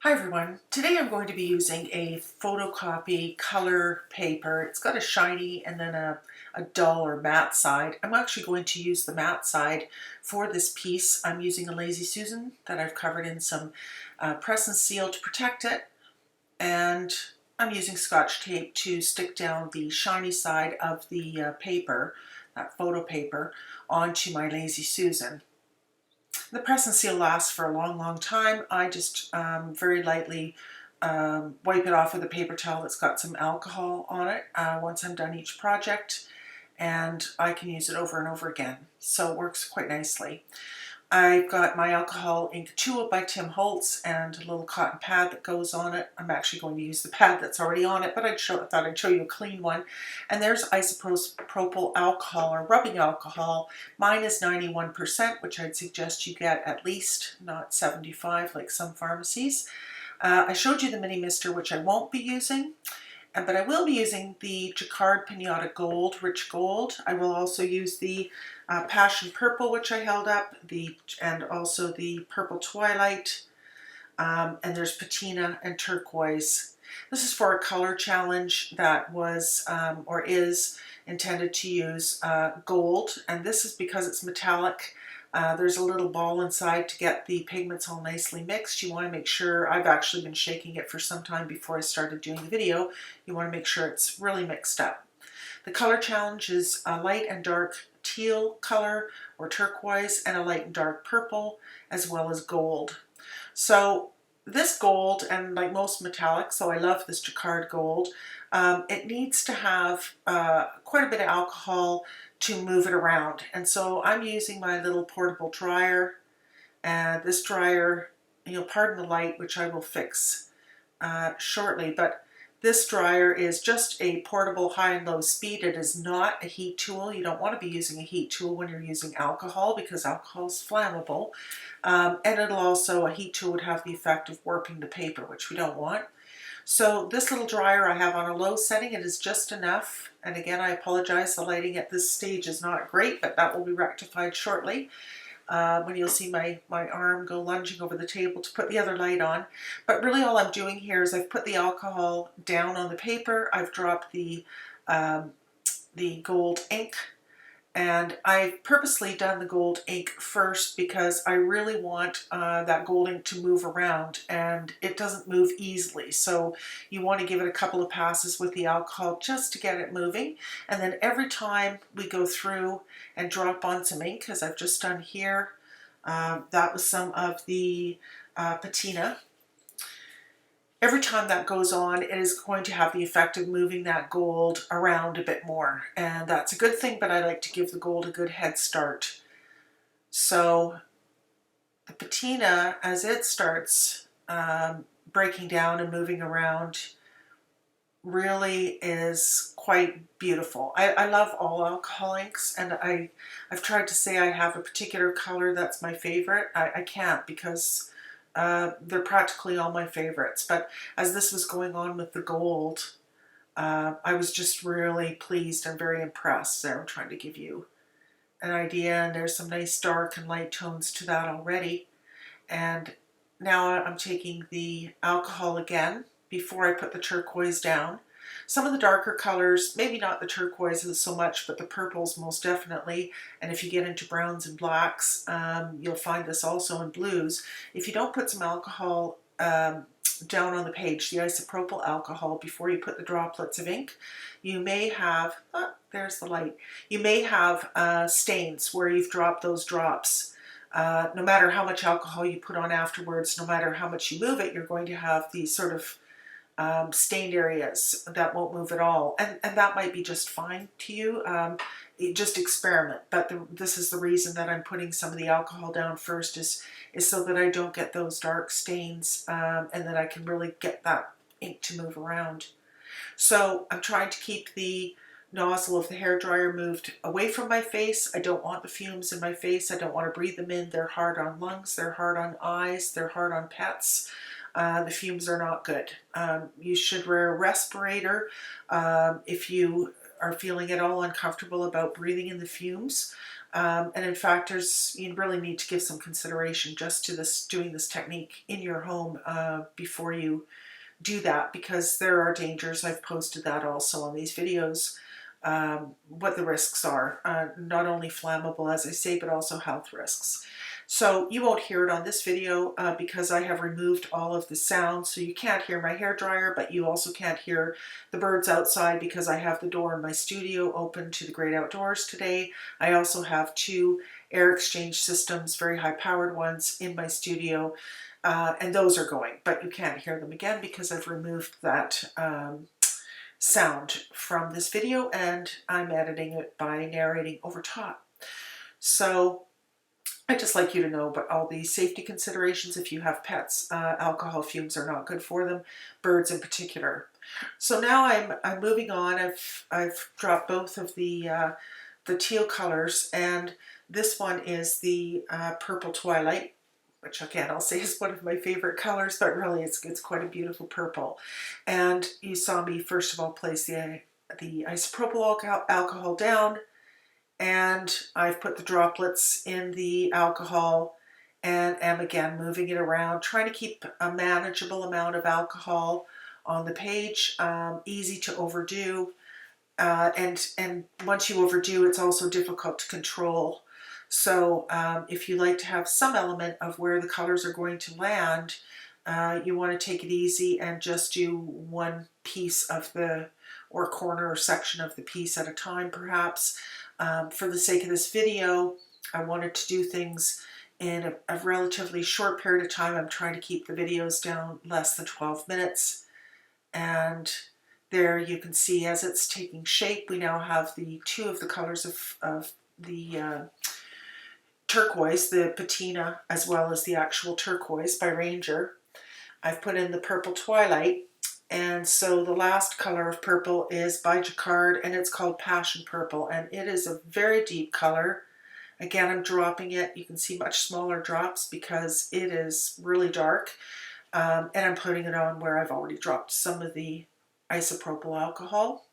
Hi everyone. Today I'm going to be using a photocopy color paper. It's got a shiny and then a dull or matte side. I'm actually going to use the matte side for this piece. I'm using a Lazy Susan that I've covered in some press and seal to protect it, and I'm using Scotch tape to stick down the shiny side of the paper, that photo paper, onto my Lazy Susan. The press and seal lasts for a long time. I just very lightly wipe it off with a paper towel that's got some alcohol on it once I'm done each project, and I can use it over and over again. So it works quite nicely. I've got my alcohol ink tool by Tim Holtz and a little cotton pad that goes on it. I'm actually going to use the pad that's already on it, but I thought I'd show you a clean one. And there's isopropyl alcohol or rubbing alcohol. Mine is 91%, which I'd suggest you get at least, not 75 like some pharmacies. I showed you the mini mister, which I won't be using. But I will be using the Jacquard Pinata Gold, Rich Gold. I will also use the Passion Purple, which I held up, and also the Purple Twilight, and there's Patina and Turquoise. This is for a color challenge that was, or is, intended to use gold, and this is because it's metallic. There's a little ball inside to get the pigments all nicely mixed. You want to make sure, I've actually been shaking it for some time before I started doing the video, you want to make sure it's really mixed up. The color challenge is a light and dark teal color or turquoise and a light and dark purple as well as gold. So this gold, and like most metallics, so I love this Jacquard gold, it needs to have quite a bit of alcohol to move it around. And so I'm using my little portable dryer, and this dryer, you'll pardon the light, which I will fix shortly, but this dryer is just a portable high and low speed. It is not a heat tool. You don't want to be using a heat tool when you're using alcohol because alcohol is flammable. And it'll also, a heat tool would have the effect of warping the paper, which we don't want. So this little dryer I have on a low setting. It is just enough. And again, I apologize, the lighting at this stage is not great, but that will be rectified shortly. When you'll see my arm go lunging over the table to put the other light on. But really all I'm doing here is I've put the alcohol down on the paper, I've dropped the gold ink, and I've purposely done the gold ink first because I really want that gold ink to move around, and it doesn't move easily. So you want to give it a couple of passes with the alcohol just to get it moving. And then every time we go through and drop on some ink, as I've just done here, that was some of the patina. Every time that goes on, it is going to have the effect of moving that gold around a bit more. And that's a good thing, but I like to give the gold a good head start. So the patina, as it starts breaking down and moving around, really is quite beautiful. I love all alcohol inks, and I've tried to say I have a particular color that's my favorite. I can't because they're practically all my favorites, but as this was going on with the gold, I was just really pleased and very impressed. There, I'm trying to give you an idea, and there's some nice dark and light tones to that already. And now I'm taking the alcohol again before I put the turquoise down. Some of the darker colors, maybe not the turquoises so much, but the purples most definitely. And if you get into browns and blacks, you'll find this also in blues. If you don't put some alcohol down on the page, the isopropyl alcohol, before you put the droplets of ink, you may have, there's the light, you may have stains where you've dropped those drops. No matter how much alcohol you put on afterwards, no matter how much you move it, you're going to have these sort of stained areas that won't move at all, and that might be just fine to you. Just experiment, but this is the reason that I'm putting some of the alcohol down first, is so that I don't get those dark stains, and that I can really get that ink to move around. So I'm trying to keep the nozzle of the hairdryer moved away from my face. I don't want the fumes in my face. I don't want to breathe them in. They're hard on lungs, they're hard on eyes, they're hard on pets. The fumes are not good. You should wear a respirator if you are feeling at all uncomfortable about breathing in the fumes. And in fact, you really need to give some consideration just to doing this technique in your home before you do that, because there are dangers. I've posted that also on these videos, what the risks are, not only flammable, as I say, but also health risks. So you won't hear it on this video because I have removed all of the sound, so you can't hear my hair dryer, but you also can't hear the birds outside because I have the door in my studio open to the great outdoors today. I also have 2 air exchange systems, very high powered ones, in my studio, and those are going, but you can't hear them again because I've removed that sound from this video, and I'm editing it by narrating over top. So I'd just like you to know about all the safety considerations if you have pets. Alcohol fumes are not good for them, birds in particular. So now I'm moving on. I've dropped both of the teal colors, and this one is the purple twilight, which again I'll say is one of my favorite colors, but really it's quite a beautiful purple. And you saw me first of all place the isopropyl alcohol down, and I've put the droplets in the alcohol and am again moving it around, trying to keep a manageable amount of alcohol on the page, easy to overdo, and once you overdo, it's also difficult to control. So if you like to have some element of where the colors are going to land, you want to take it easy and just do one piece of or corner or section of the piece at a time, perhaps. For the sake of this video, I wanted to do things in a relatively short period of time. I'm trying to keep the videos down less than 12 minutes. And there you can see as it's taking shape, we now have the 2 of the colors of the turquoise, the patina, as well as the actual turquoise by Ranger. I've put in the purple twilight, and so the last color of purple is by Jacquard, and it's called Passion Purple, and it is a very deep color. Again, I'm dropping it. You can see much smaller drops because it is really dark, and I'm putting it on where I've already dropped some of the isopropyl alcohol,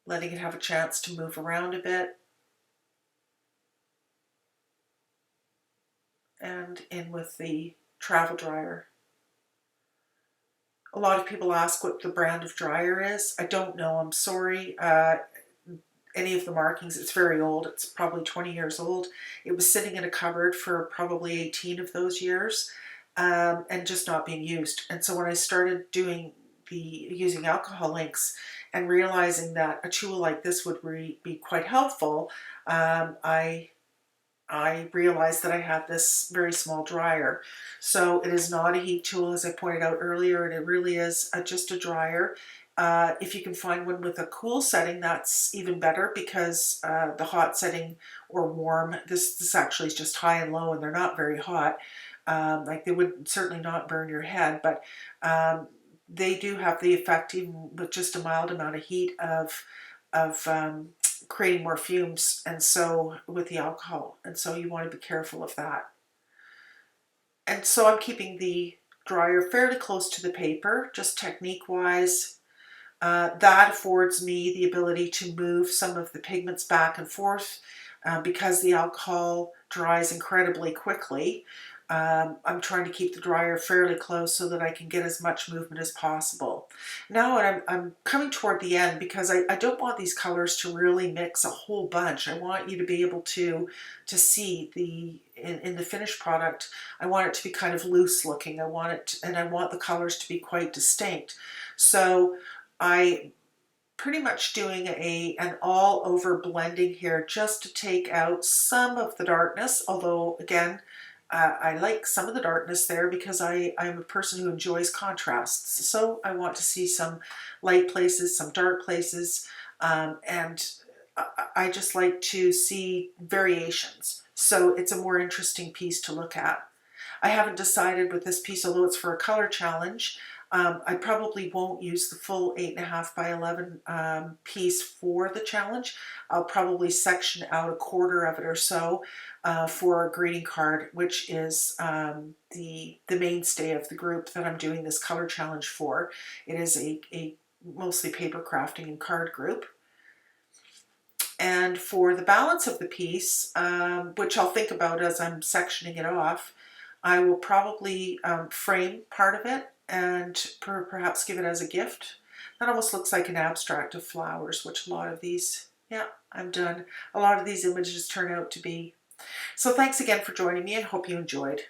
letting it have a chance to move around a bit, and in with the travel dryer. A lot of people ask what the brand of dryer is. I don't know, I'm sorry. Any of the markings, it's very old. It's probably 20 years old. It was sitting in a cupboard for probably 18 of those years, and just not being used. And so when I started using alcohol inks and realizing that a tool like this would be quite helpful, I realized that I had this very small dryer. So it is not a heat tool, as I pointed out earlier, and it really is just a dryer. If you can find one with a cool setting, that's even better, because the hot setting or warm, this actually is just high and low, and they're not very hot. Like, they would certainly not burn your head, but they do have the effect, even with just a mild amount of heat, of creating more fumes, and so with the alcohol, and so you want to be careful of that. And so I'm keeping the dryer fairly close to the paper, just technique wise. That affords me the ability to move some of the pigments back and forth because the alcohol dries incredibly quickly. I'm trying to keep the dryer fairly close so that I can get as much movement as possible. Now I'm coming toward the end, because I don't want these colors to really mix a whole bunch. I want you to be able to see in the finished product. I want it to be kind of loose looking. I want the colors to be quite distinct. So I pretty much doing an all over blending here, just to take out some of the darkness, although again, I like some of the darkness there because I'm a person who enjoys contrasts. So I want to see some light places, some dark places, and I just like to see variations. So it's a more interesting piece to look at. I haven't decided with this piece, although it's for a color challenge. I probably won't use the full 8.5 by 11 piece for the challenge. I'll probably section out a quarter of it or so for a greeting card, which is the mainstay of the group that I'm doing this color challenge for. It is a mostly paper crafting and card group. And for the balance of the piece, which I'll think about as I'm sectioning it off, I will probably frame part of it and perhaps give it as a gift. That almost looks like an abstract of flowers, which a lot of these, yeah, I'm done. A lot of these images turn out to be. So thanks again for joining me. I hope you enjoyed.